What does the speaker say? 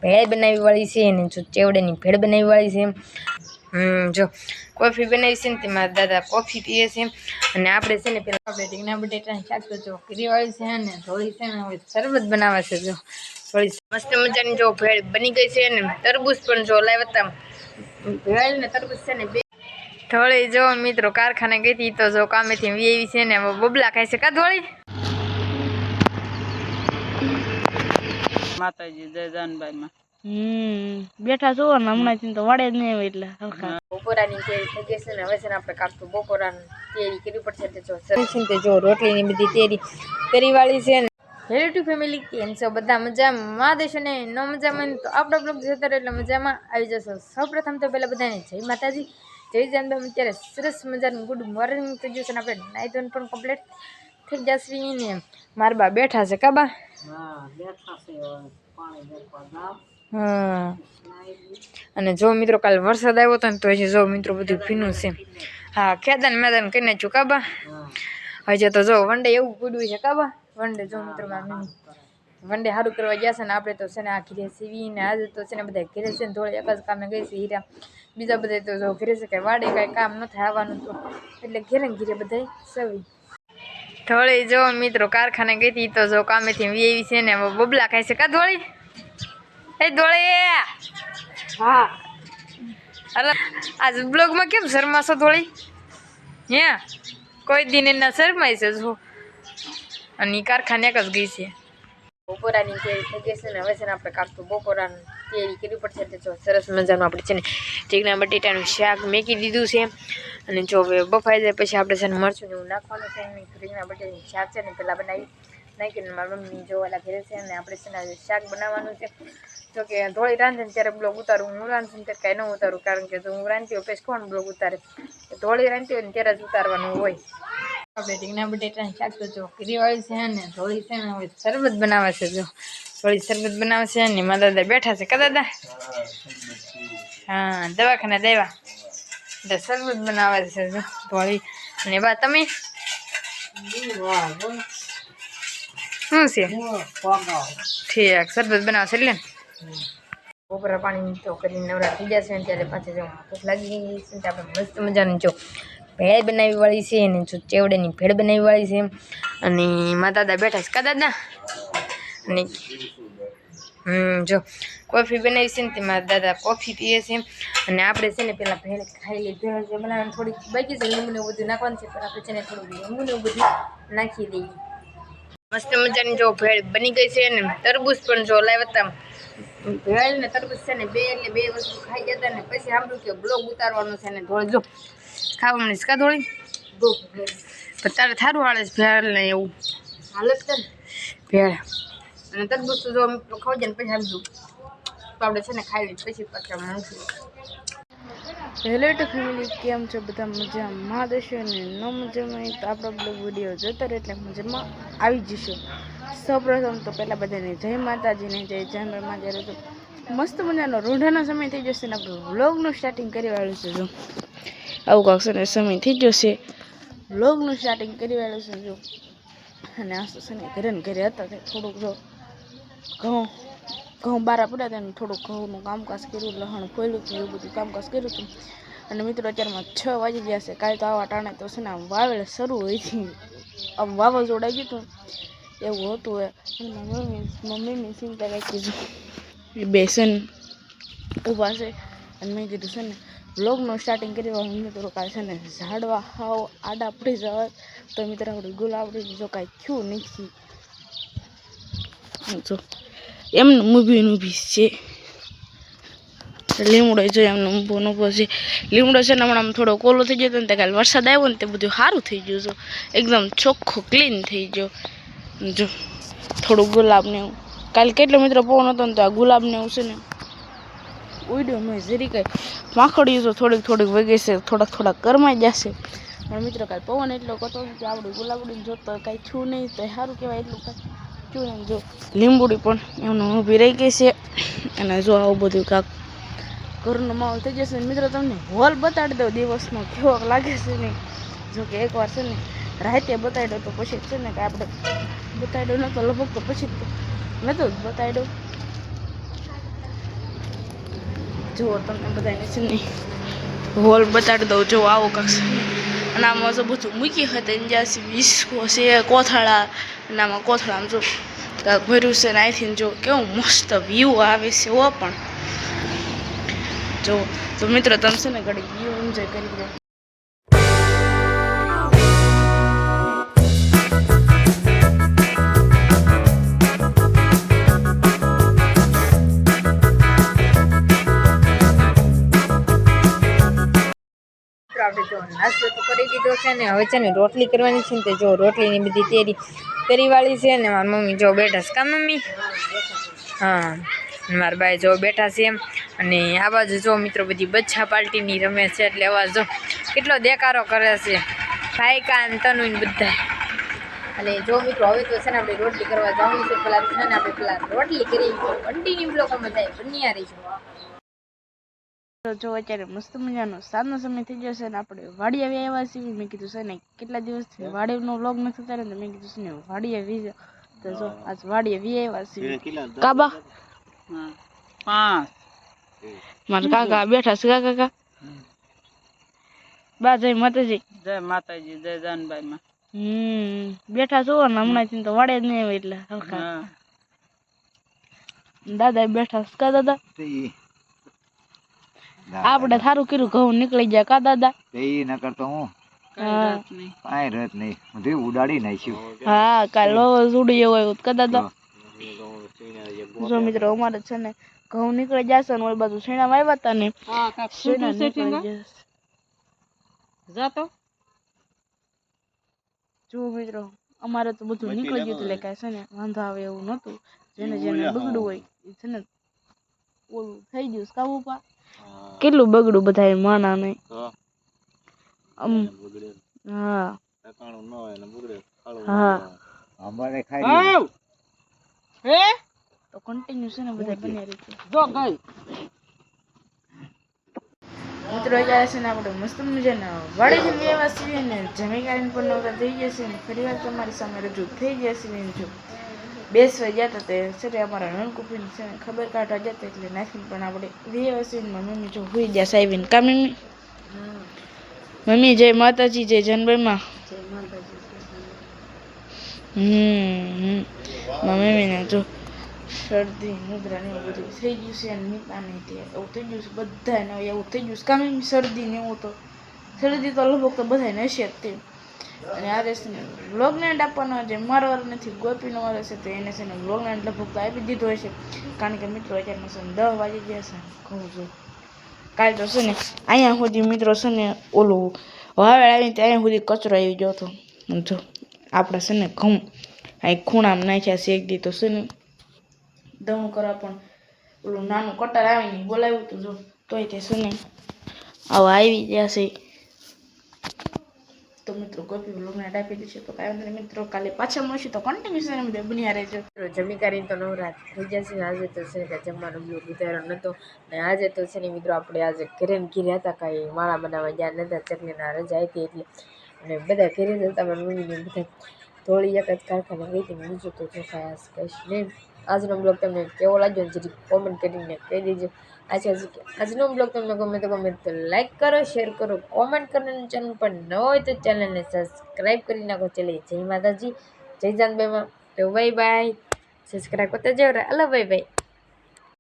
ભેળ બનાવી વાળી છે અને જો ચેવડાની ભેળ બનાવી વાળી છે. જો કોફી બનાવી છે ને તેમાં દાદા કોફી પીએ છે અને આપણે છે ને પેલા આપણે રીંગણા બટેટાની શાક તો જો કરી વાળી છે ને થોડી છે ને હવે શરબત બનાવે છે. જો થોડી મસ્ત મજાની જો ભેળ બની ગઈ છે ને તરબૂચ પણ જો લાવતા ભેળ ને તરબૂચ છે ને બે થોડી જો મિત્રો કારખાને ગઈ હતી તો જો કામેથી વી છે ને બબલા ખાય છે કા થોડી માતાજી જય જાનભાઈ માં બેઠા છો ને હમણાં તો વડે જ નહીં એટલે બપોરાની તૈયારી થઈ ગઈ છે ને હવે છે ને આપણે કાઢતું બપોરાની તૈયારી કરવી પડશે તે જો રોટલીની બધી તૈયારી કરી વાળી છે ને હેલો ટુ ફેમિલી કેમ છો બધા મજામાં દેશો ને ન મજામાં તો આપણો બ્લોગ જોતા રહો એટલે મજામાં આવી જશો. સૌપ્રથમ તો પહેલાં બધાને જય માતાજી જય જાનભાઈ. અત્યારે સરસ મજાનું ગુડ મોર્નિંગ થઈ ગયું છે ને આપણે નાઈ ધોઈને પણ કમ્પ્લીટ થઈ જશે ને મારા બા બેઠા છે કાબા હા અને જો મિત્રો કાલે વરસાદ આવ્યો હતો ને તો હજી જો મિત્રો બધું ભીનું છે. હા ખેદાન મેદાન કરી નાખ્યું કાબા હજી તો જો વનડે એવું પડ્યું છે કાબા વનડે જો મિત્રો વનડે સારું કરવા ગયા છે ને આપણે તો છે ને આ ઘીરે સીવીને આજે તો છે ને બધા ઘીરે છે ને થોડી એક જ કામે ગઈ છે હીરા બીજા બધા તો જો ઘીરે છે કાંઈ વાડે કાંઈ કામ ન થાય આવવાનું તો એટલે ઘેરે ઘીરે બધા સવી થોડી જો મિત્રો કારખાને ગઈ હતી તો જો કામેથી વી છે ને બબલા ખાય છે કા ધોળી એ ધોળી હા અરે આજ બ્લોગમાં કેમ શરમાશો થોડી હે કોઈ દિન એના શરમાય છે જો અને કારખાને એક જ ગઈ છે. બપોરાની તૈયારી થઈ ગઈ છે ને હવે છે ને આપણે કાઢતું બપોરાની તૈયારી કરવી પડશે એટલે જો સરસ મજાનું આપણે છે ને રીંગણા બટેટાનું શાક મેકી દીધું છે અને જો હવે બફાઈ જાય પછી આપણે છે ને મરચું એવું નાખવાનું છે. રીંગણા બટેટાનું શાક છે ને પહેલાં બનાવી નાખીને મારા મમ્મી જોવાલા ઘરે છે અને આપણે છે ને શાક બનાવવાનું છે. જો કે થોડી રાંધે ને ત્યારે બ્લોગ ઉતારું હું રાંધું ને ત્યારે કાંઈ ન ઉતારું કારણ કે જો હું રાંધતી હોય પછી કોણ બ્લોગ ઉતારે થોડી રાંધતી હોય ને ત્યારે જ ઉતારવાનું હોય. આપણે રીંગણા બટેટાની શાક તો જો કરી વાળી છે ને થોડી છે ને હવે શરબત બનાવે છે. જો થોડી શરબત બનાવે છે ને મારા દાદા બેઠા છે કા દાદા હા દવાખાને દેવા એટલે શરબત બનાવે છે જો થોડી અને બા તમે શું છે ઠીક શરબત બનાવશે એટલે બપોરા પાણી તો કરીને નવરા થઈ જશે ને ત્યારે પાછી જો ભૂખ લાગી ગઈ છે આપણે મસ્ત મજાનું જો ભેળ બનાવી વાળી છે અને જો ચેવડાની ભેળ બનાવી વાળી છે અને મારા દાદા બેઠા છે કા દાદા અને જો કોફી બનાવી છે ને તે મારા દાદા કોફી પીએ છે અને આપણે છે ને પેલા ભેળ ખાઈ લઈ ભેળ જે બનાવવાનું થોડીક બાકી છે લીંબુ ને બધું નાખવાનું છે પણ આપણે છે ને થોડું લીંબુ ને બધું નાખી દઈએ. મસ્ત મજાની જો ભેળ બની ગઈ છે ને તરબૂચ પણ જો લાવતા ભેળ ને તરબૂચ છે ને બે એટલે બે વસ્તુ ખાઈ જતા ને પછી સાંભળ્યું કે બ્લોગ ઉતારવાનું છે ને થોડી જો ખાવા મળીશ કા થોડી પણ તારે થારું હાલે છે ભેળ ને એવું હાલત છે ને ભેળ અને તરબૂચ તો જો ખાઈ જાય ને પછી સમજું તો આપણે છે ને ખાઈ લઈએ પછી પાછા મળશું. હેલો ટુ ફેમિલી કેમ છો બધા મજામાં દેશો ને ન મજામાં તો આપણો બ્લોગ વિડીયો જોતા રહે એટલે મજામાં આવી જશો. સૌપ્રથમ તો પહેલાં બધાને જય માતાજીને જય જાનભાઈમાં જ્યારે તો મસ્ત મજાનો રોંઢાનો સમય થઈ જશે ને આપણે વ્લોગનું સ્ટાર્ટિંગ કરી વાળું છે. જો આવું કાંક છે ને સમય થઈ જશે વ્લોગનું સ્ટાર્ટિંગ કરી વાળું છે. જો અને આ છે ને ઘરે ને ઘરે હતા થોડુંક જો ઘઉં બારા પડ્યા હતા ને થોડુંક ઘઉંનું કામકાજ કર્યું લહણ ફોલ્યું હતું એવું બધું કામકાજ કર્યું હતું. અને મિત્રો અત્યારમાં 6 વાગી ગયા છે. કાલે તો આવા ટાણે તો છે ને આમ વાવેળ શરૂ હોય છે આમ વાવાઝોડા ગયું હતું એવું હતું એ મમ્મીની ચિંતા રાખી એ બેસન ઊભા છે અને મેં કીધું છે ને વ્લોગનું સ્ટાર્ટિંગ કરી મિત્રો કાલે છે ને ઝાડવા હાવ આડા પડી જવા તો મિત્રો આપણે ગુલાબડી જો કાંઈ થયું નથી જો એમને ઊભી છે લીમડો જો એમને ઊભો છે. લીમડો છે ને હમણાં થોડો કોલો થઈ ગયો હતો ને કાલે વરસાદ આવ્યો ને તે બધું સારું થઈ ગયું. જો એકદમ ચોખ્ખું ક્લીન થઈ ગયો. જો થોડું ગુલાબને એવું કાલે કેટલો મિત્રો પવન હતો ને તો આ ગુલાબને એવું છે ને ઉડ્યો મેં જરી કંઈ માખડીઓ તો થોડીક વગે છે થોડાક કરમાઈ જશે પણ મિત્રો કાલે પવન એટલો કતો કે આપણે ગુલાબડીને જોતો કાંઈ છું નહીં તો સારું કહેવાય એટલું કાંઈ છું નહીં. જો લીંબુડી પણ એમને ઊભી રહી ગઈ છે અને જો આવું બધું કાંક ઘરનો માહોલ થઈ જશે. મિત્રો તમને હોલ બતાડી દો દિવસનો કેવો લાગે છે નહીં. જો કે એકવાર છે ને રાતે બતાડ્યો તો પછી છે ને કે આપણે બતાડ્યો નહોતો લગભગ તો પછી નહોતો જ બતાડ્યો જુઓ તમને બધાને છે ને હોલ બતાડી દઉં. જો આવો કાંક અને આમાં જો બધું મૂકી હતી જ્યાં વિસ્કો છે કોથળા અને આમાં કોથળામાં જો કાંક ભર્યું છે ને અહીંથી જો કેવું મસ્ત વ્યૂ આવે છે ઓ પણ જો. તો મિત્રો તમે છે ને ઘડી વ્યૂ એન્જોય કરી લો. આપણે જો નાસ્તો તો કરી દીધો છે ને હવે છે ને રોટલી કરવાની છે ને તે જો રોટલીની બધી તૈયારી કરી વાળી છે ને મારી મમ્મી જો બેઠા છે કા મમ્મી? હા મારા બાઈ જો બેઠા છે એમ. અને આ બાજુ જો મિત્રો બધી બચ્ચા પાર્ટીની રમે છે એટલે અવાજ જો કેટલો દેકારો કરે છે ભાઈ કાન તનુ બધા. અને જો મિત્રો હવે તો છે ને આપણે રોટલી કરવા જવાનું છે. પેલા છે ને આપણે પેલા રોટલી કરી કન્ટિન્યુ બ્લોકમાં થાય બન્યા રહીશું. તો જો અત્યારે મસ્ત મજાનો સાંજનો સમય થઈ ગયો છે ને આપણે વાડી આવી આવ્યા છીએ. મેં કીધું છે ને કેટલા દિવસથી વાડીનો વ્લોગ નથી ઉતાર્યો ને મેં કીધું છે ને વાડી આવી. તો જો આજ વાડી આવી આવ્યા છીએ. કાબા 5 મારા કાકા બેઠા છે. કાકા બા જય માતાજી. જય માતાજી. જય જાનભાઈ માં. બેઠા છો ને હમણાં તો વાડે જ નહીં આવે એટલે દાદા બેઠા છે. કા દાદા આપણે થારું કર્યું ઘઉં નીકળી ગયા કા દાદા? એ ન કરતો હું કાંઈ રત નહીં બધું ઉડાડી નાખ્યું. હા કાલ ઉડી એવો આવ્યો કા દાદા? જો મિત્રો અમારે છે ને ઘઉં નીકળી જશે ને ઓલી બાજુ શેણામાં આવ્યા હતા ને શેણા નીકળી જશે. જો મિત્રો અમારે તો બધું નીકળી ગયું એટલે કાંઈ છે ને વાંધો આવે એવું નહોતું. જેને જેને બગડું હોય એ છે ને ઓલું થઈ ગયું કાબુ પા. કેટલું બગડું બધા માના નહીં. હા હા અમારે ખાઈ તો કન્ટિન્યુ છે ને બધા બની રીતે જો ગઈ મિત્રો અત્યારે છે ને આપણે મસ્ત મજાના વાડેથી લેવા છીએ ને જમી કરીને પણ નવરા થઈ ગયા છે ને ફરી વાર તમારી સામે રજૂ થઈ ગયા છે ને જો બેસવા ગયા હતા તે છે ને અમારા નણકુપીને છે ને ખબર કાઢવા જતા એટલે નાખીને પણ આપણે લેવા છીએ ને મમ્મી જો હોઈ ગયા સાહેબીને કા મમ્મી? મમ્મી જય માતાજી. જય જનભાઈમાં. મમ્મીને જો શરદી મુદ્રા ને એવું બધું થઈ ગયું છે અને મીઠા નહીં તે એવું થઈ ગયું છે બધાને એવું થઈ ગયું છે કામ એમ શરદી ને એવું તો શરદી તો લગભગ તો બધાને હશે જ તે. અને આ રેસને વ્લોગને એન્ડ આપવાનો જે મારો વાર નથી ગોપીનો વાર હશે તો એને છે ને વ્લોગને એન્ડ લગભગ તો આપી દીધો હશે કારણ કે મિત્રો અત્યારમાં છે ને 10 વાગી ગયા છે. કહું છું કાલે તો છે ને અહીંયા સુધી મિત્રો છે ને ઓલું વાવેળ આવીને ત્યાં સુધી કચરો આવી ગયો હતો. જો આપણે છે ને ઘઉં અહીં ખૂણામાં નાખ્યા છે. એક દી તો છે ને દમું કરવા પણ ઓલું નાનું કટર આવીને બોલાવ્યું હતું જો તોય તે છે ને આવા આવી ગયા છે. તો મિત્રો ગોપી વ્લોગને આપી દીધું તો કાંઈ વાંધો નહીં મિત્રો કાલે પાછા મળશું તો કન્ટિન્યુ બધા બન્યા રહેજો. જમી કરીને તો નવરાત થઈ જશે. આજે તો છે કે જમવાનો બ્લોગ ઉતાર્યો નહોતો ને આજે તો છે ને મિત્રો આપણે આજે ઘરે ને ઘીરે હતા કાંઈ માળા બનાવવા ગયા નહોતા. ચકલીના રજા હતી એટલે અને બધા ઘરે જ હતા. મારી મમ્મીને બધા થોડી એક જ કારખાને ગઈ હતી બીજું તો જો કાંઈ કહીશ નહીં. આજનો બ્લોગ તમને કેવો લાગ્યો ને જરી કોમેન્ટ કરીને કહી દેજો. આજનો બ્લોગ તમને ગમે તો લાઈક કરો, શેર કરો, કોમેન્ટ કરો. ચેનલ પર ન હોય તો ચેનલને સબસ્ક્રાઈબ કરી નાખો. ચલે જય માતાજી, જય જાનબાઈમાં. તો બાય બાય. સબસ્ક્રાઈબ કરતા જાવ. Hello bye bye.